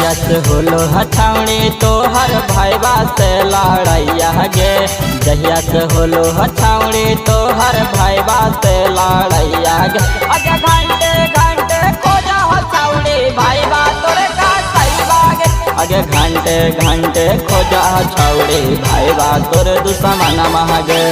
जहिया से होलो हथौड़ी तोहर भाईबा से लड़ैया गे। जहिया से होलो हथौड़ी तोहर भाईबा से लड़ैया गे। अगे घंटे घंटे खोजा हथौड़ी भाईबा तोरे का सैबा गे। अगे घंटे घंटे खोजा हथौड़ी भाईबा तोरे दुश्मन गे।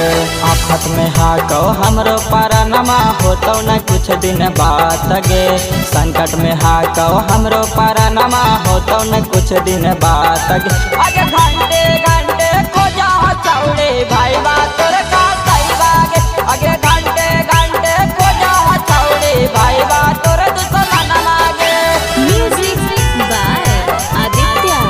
आफत में हाको हमरो परनमा होतो न कुछ दिन बात गे। संकट में हाको हमरो परनमा होतो न कुछ दिन बात गे। अगे घंटे घंटे खोजा हथौड़ी भाईबा तोरे का सैबा गे। अगे घंटे घंटे खोजा हथौड़ी भाईबा तोरे दुश्मन गे। Music by Aditya.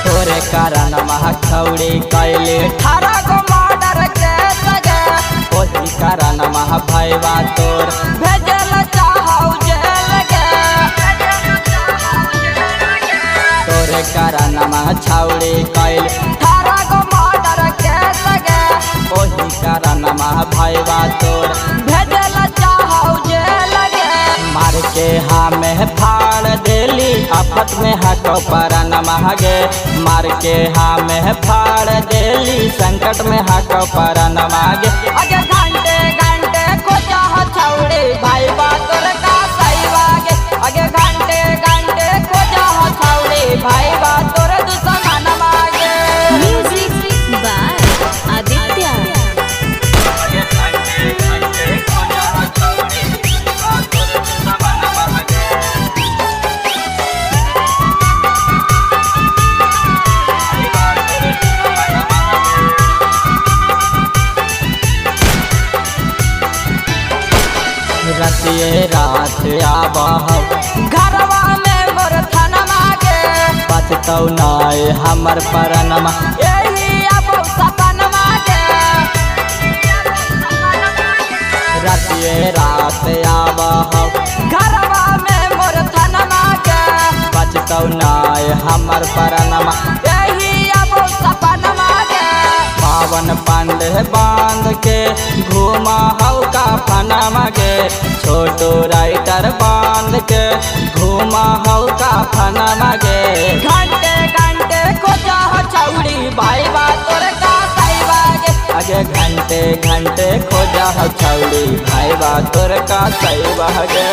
तोरे कारण हथौड़ी कैले 18 गो मर्डर के सगे। ओही कारण भाईबा तोर भेजल चाहौ जेल गे। तोरे कारण छौड़ी कैले 18 गो मर्डर के सगे। ओही कारण भाईबा तोर भेजल चाहौ जेल गे। मार के हमें फाड़ देली आफत में हको परनमा गे। मार के हमें फाड़ देली संकट में हको परनमा गे। अगे घंटे घंटे खोजा हथौड़ी भाईबा तोरे का सैबा गे। अगे घंटे घंटे खोजा हथौड़ी भाईबा तोरे दुश्मन गे। Music by Aditya. रतिये रात आबह घरवा में मोर थनमा गे। बचतौ नाय हमर परनमा यही आबो सपनमा गे। रतिये रात आबह घरवा में मोर थनमा गे। बचतौ नाय हमर परनमा यही आबो सपनमा गे। पावन पांडे बांध के घूमा हौका फनमा गे। छोटो राइटर बांध के घूमा हौका फनमा गे। घंटे घंटे खोजा हथौड़ी भाईबा तोरे का सैबा गे। अगे घंटे घंटे खोजा हथौड़ी भाईबा तोरे का सैबा गे।